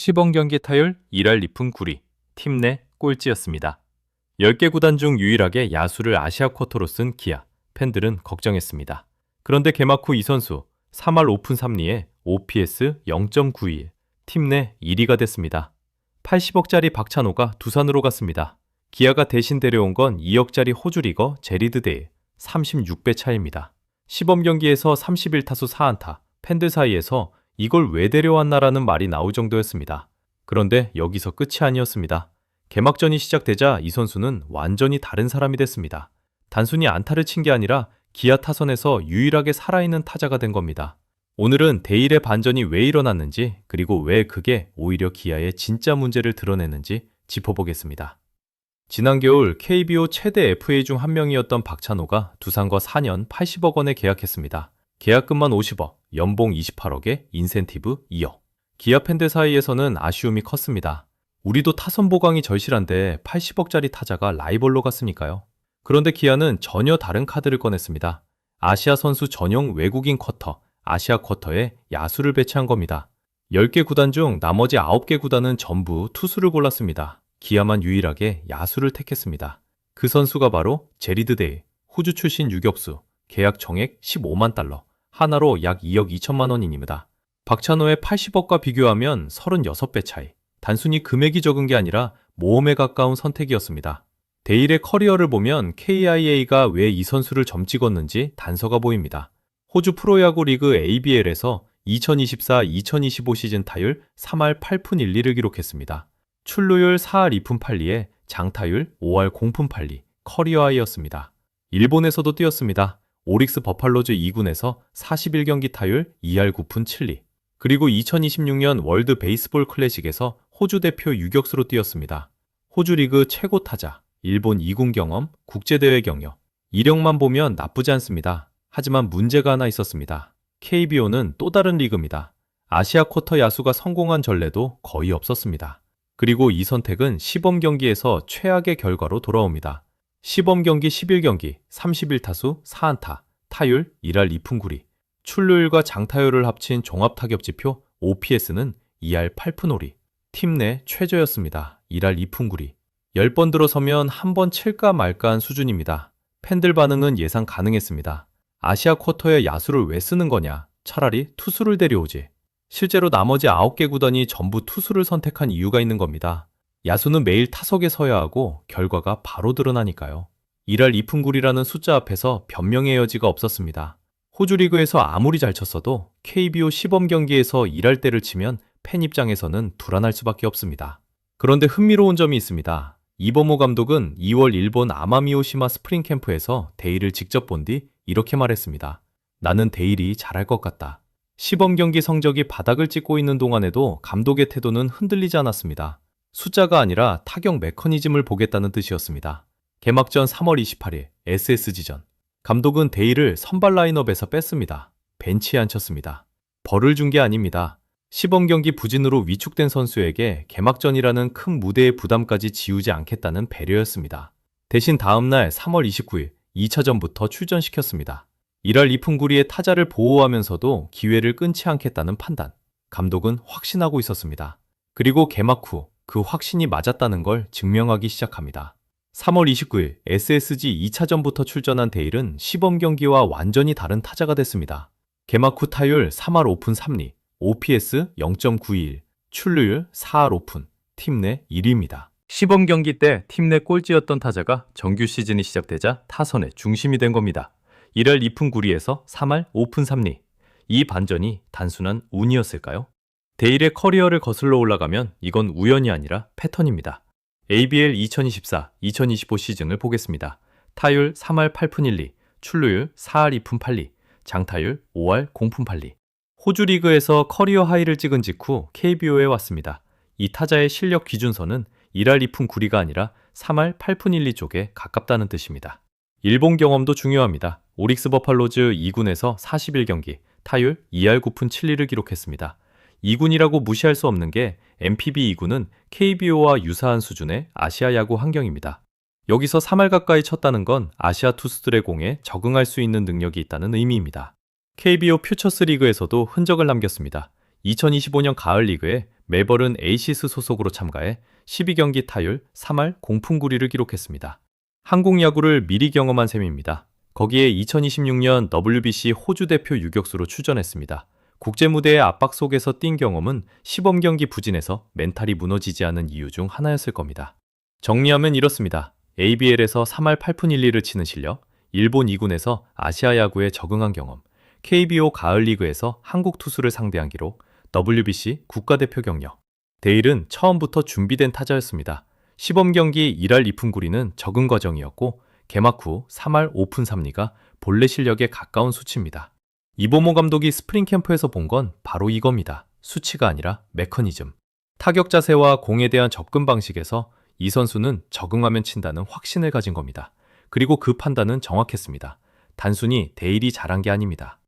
시범 경기 타율 1할 2푼 9리, 팀 내 꼴찌였습니다. 10개 구단 중 유일하게 야수를 아시아 쿼터로 쓴 기아, 팬들은 걱정했습니다. 그런데 개막 후 이 선수 3할 5푼 3리에 OPS 0.91, 팀 내 1위가 됐습니다. 80억짜리 박찬호가 두산으로 갔습니다. 기아가 대신 데려온 건 2억짜리 호주 리거 제리드 데일, 36배 차이입니다. 시범 경기에서 31타수 4안타, 팬들 사이에서 이걸 왜 데려왔나라는 말이 나올 정도였습니다. 그런데 여기서 끝이 아니었습니다. 개막전이 시작되자 이 선수는 완전히 다른 사람이 됐습니다. 단순히 안타를 친 게 아니라 기아 타선에서 유일하게 살아있는 타자가 된 겁니다. 오늘은 데일의 반전이 왜 일어났는지, 그리고 왜 그게 오히려 기아의 진짜 문제를 드러내는지 짚어보겠습니다. 지난 겨울 KBO 최대 FA 중 한 명이었던 박찬호가 두산과 4년 80억 원에 계약했습니다. 계약금만 50억, 연봉 28억에 인센티브 2억. 기아 팬들 사이에서는 아쉬움이 컸습니다. 우리도 타선 보강이 절실한데 80억짜리 타자가 라이벌로 갔으니까요. 그런데 기아는 전혀 다른 카드를 꺼냈습니다. 아시아 선수 전용 외국인 쿼터, 아시아 쿼터에 야수를 배치한 겁니다. 10개 구단 중 나머지 9개 구단은 전부 투수를 골랐습니다. 기아만 유일하게 야수를 택했습니다. 그 선수가 바로 제리드 데일, 호주 출신 유격수, 계약 정액 15만 달러, 하나로 약 2억 2천만 원입니다. 박찬호의 80억과 비교하면 36배 차이. 단순히 금액이 적은 게 아니라 모험에 가까운 선택이었습니다. 데일의 커리어를 보면 KIA가 왜 이 선수를 점 찍었는지 단서가 보입니다. 호주 프로야구 리그 ABL에서 2024-2025 시즌 타율 3할 8푼 1리를 기록했습니다. 출루율 4할 2푼 8리에 장타율 5할 0푼 8리, 커리어 하이였습니다. 일본에서도 뛰었습니다. 오릭스 버팔로즈 2군에서 41경기 타율 2할 9푼 7리. 그리고 2026년 월드 베이스볼 클래식에서 호주 대표 유격수로 뛰었습니다. 호주 리그 최고 타자, 일본 2군 경험, 국제대회 경력. 이력만 보면 나쁘지 않습니다. 하지만 문제가 하나 있었습니다. KBO는 또 다른 리그입니다. 아시아 쿼터 야수가 성공한 전례도 거의 없었습니다. 그리고 이 선택은 시범 경기에서 최악의 결과로 돌아옵니다. 시범 경기 11경기, 31타수 4안타, 타율 1할 2푼 9리. 출루율과 장타율을 합친 종합타격지표 OPS는 2할 8푼 5리. 팀 내 최저였습니다. 1할 2푼 9리. 10번 들어서면 한 번 칠까 말까한 수준입니다. 팬들 반응은 예상 가능했습니다. 아시아 쿼터에 야수를 왜 쓰는 거냐? 차라리 투수를 데려오지. 실제로 나머지 9개 구단이 전부 투수를 선택한 이유가 있는 겁니다. 야수는 매일 타석에 서야 하고 결과가 바로 드러나니까요. 1할 2푼 9리라는 숫자 앞에서 변명의 여지가 없었습니다. 호주 리그에서 아무리 잘 쳤어도 KBO 시범 경기에서 1할 때를 치면 팬 입장에서는 불안할 수밖에 없습니다. 그런데 흥미로운 점이 있습니다. 이범호 감독은 2월 일본 아마미오시마 스프링 캠프에서 데일을 직접 본 뒤 이렇게 말했습니다. 나는 데일이 잘할 것 같다. 시범 경기 성적이 바닥을 찍고 있는 동안에도 감독의 태도는 흔들리지 않았습니다. 숫자가 아니라 타격 메커니즘을 보겠다는 뜻이었습니다. 개막전 3월 28일 SSG전. 감독은 데일을 선발 라인업에서 뺐습니다. 벤치에 앉혔습니다. 벌을 준 게 아닙니다. 시범 경기 부진으로 위축된 선수에게 개막전이라는 큰 무대의 부담까지 지우지 않겠다는 배려였습니다. 대신 다음날 3월 29일 2차전부터 출전시켰습니다. 1할 2푼 9리의 타자를 보호하면서도 기회를 끊지 않겠다는 판단. 감독은 확신하고 있었습니다. 그리고 개막 후 그 확신이 맞았다는 걸 증명하기 시작합니다. 3월 29일 SSG 2차전부터 출전한 데일은 시범 경기와 완전히 다른 타자가 됐습니다. 개막 후 타율 3할 5푼 3리, OPS 0.91, 출루율 4할 5푼, 팀 내 1위입니다. 시범 경기 때 팀 내 꼴찌였던 타자가 정규 시즌이 시작되자 타선의 중심이 된 겁니다. 1할 2푼 9리에서 3할 5푼 3리. 이 반전이 단순한 운이었을까요? 데일의 커리어를 거슬러 올라가면 이건 우연이 아니라 패턴입니다. ABL 2024-2025 시즌을 보겠습니다. 타율 3할 8푼 1리, 출루율 4할 2푼 8리, 장타율 5할 0푼 8리. 호주 리그에서 커리어 하이를 찍은 직후 KBO에 왔습니다. 이 타자의 실력 기준선은 1할 2푼 9리가 아니라 3할 8푼 1리 쪽에 가깝다는 뜻입니다. 일본 경험도 중요합니다. 오릭스 버팔로즈 2군에서 41경기, 타율 2할 9푼 7리를 기록했습니다. 2군이라고 무시할 수 없는 게 MPB 2군은 KBO와 유사한 수준의 아시아 야구 환경입니다. 여기서 3할 가까이 쳤다는 건 아시아 투수들의 공에 적응할 수 있는 능력이 있다는 의미입니다. KBO 퓨처스 리그에서도 흔적을 남겼습니다. 2025년 가을 리그에 멜버른 에이시스 소속으로 참가해 12경기 타율 3할 0푼9리를 기록했습니다. 한국 야구를 미리 경험한 셈입니다. 거기에 2026년 WBC 호주 대표 유격수로 출전했습니다. 국제 무대의 압박 속에서 뛴 경험은 시범경기 부진에서 멘탈이 무너지지 않은 이유 중 하나였을 겁니다. 정리하면 이렇습니다. ABL에서 3할 8푼 1리를 치는 실력, 일본 2군에서 아시아 야구에 적응한 경험, KBO 가을리그에서 한국 투수를 상대한 기록, WBC 국가대표 경력. 데일은 처음부터 준비된 타자였습니다. 시범경기 1할 2푼 9리는 적응 과정이었고 개막 후 3할 5푼 3리가 본래 실력에 가까운 수치입니다. 이보모 감독이 스프링 캠프에서 본 건 바로 이겁니다. 수치가 아니라 메커니즘. 타격 자세와 공에 대한 접근 방식에서 이 선수는 적응하면 친다는 확신을 가진 겁니다. 그리고 그 판단은 정확했습니다. 단순히 데일이 잘한 게 아닙니다.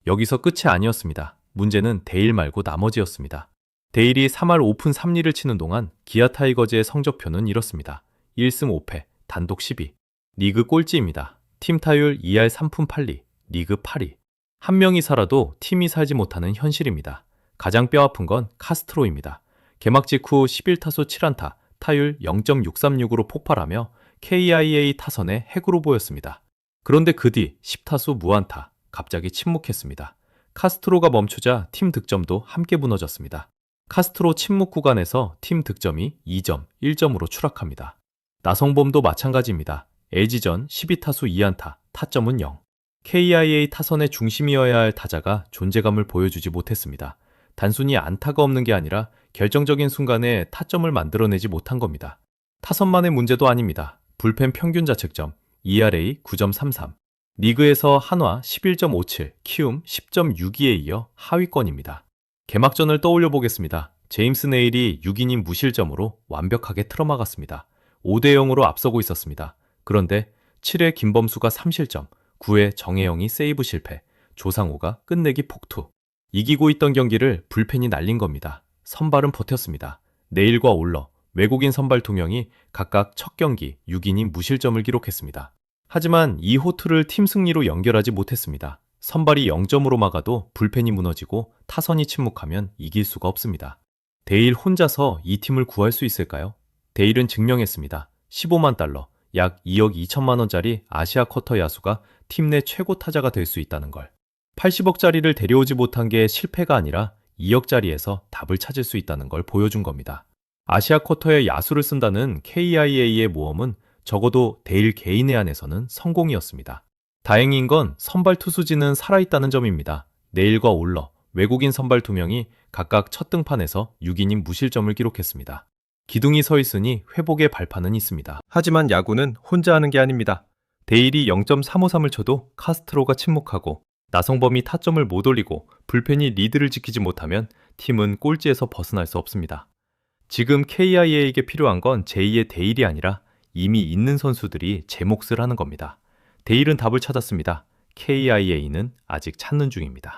여기서 끝이 아니었습니다. 문제는 데일 말고 나머지였습니다. 데일이 3할 5푼 3리를 치는 동안 기아 타이거즈의 성적표는 이렇습니다. 1승 5패, 단독 10위. 리그 꼴찌입니다. 팀 타율 2할 3푼 8리, 리그 8위. 한 명이 살아도 팀이 살지 못하는 현실입니다. 가장 뼈아픈 건 카스트로입니다. 개막 직후 11타수 7안타, 타율 0.636으로 폭발하며 KIA 타선의 핵으로 보였습니다. 그런데 그 뒤 10타수 무안타, 갑자기 침묵했습니다. 카스트로가 멈추자 팀 득점도 함께 무너졌습니다. 카스트로 침묵 구간에서 팀 득점이 2점, 1점으로 추락합니다. 나성범도 마찬가지입니다. LG전 12타수 2안타, 타점은 0. KIA 타선의 중심이어야 할 타자가 존재감을 보여주지 못했습니다. 단순히 안타가 없는 게 아니라 결정적인 순간에 타점을 만들어내지 못한 겁니다. 타선만의 문제도 아닙니다. 불펜 평균 자책점 ERA 9.33, 리그에서 한화 11.57, 키움 10.62에 이어 하위권입니다. 개막전을 떠올려 보겠습니다. 제임스 네일이 6이닝 무실점으로 완벽하게 틀어막았습니다. 5대0으로 앞서고 있었습니다. 그런데 7회 김범수가 3실점, 9회 정혜영이 세이브 실패, 조상우가 끝내기 폭투. 이기고 있던 경기를 불펜이 날린 겁니다. 선발은 버텼습니다. 네일과 올러, 외국인 선발 2명이 각각 첫 경기 6이닝 무실점을 기록했습니다. 하지만 이 호투를 팀 승리로 연결하지 못했습니다. 선발이 0점으로 막아도 불펜이 무너지고 타선이 침묵하면 이길 수가 없습니다. 데일 혼자서 이 팀을 구할 수 있을까요? 데일은 증명했습니다. 15만 달러, 약 2억 2천만 원짜리 아시아 쿼터 야수가 팀 내 최고 타자가 될 수 있다는 걸. 80억짜리를 데려오지 못한 게 실패가 아니라 2억짜리에서 답을 찾을 수 있다는 걸 보여준 겁니다. 아시아 쿼터에 야수를 쓴다는 KIA의 모험은 적어도 데일 개인의 안에서는 성공이었습니다. 다행인 건 선발 투수진은 살아있다는 점입니다. 네일과 올러, 외국인 선발 2명이 각각 첫 등판에서 6이닝 무실점을 기록했습니다. 기둥이 서 있으니 회복의 발판은 있습니다. 하지만 야구는 혼자 하는 게 아닙니다. 데일이 0.353을 쳐도 카스트로가 침묵하고 나성범이 타점을 못 올리고 불펜이 리드를 지키지 못하면 팀은 꼴찌에서 벗어날 수 없습니다. 지금 KIA에게 필요한 건 제2의 데일이 아니라 이미 있는 선수들이 제 몫을 하는 겁니다. 데일은 답을 찾았습니다. KIA는 아직 찾는 중입니다.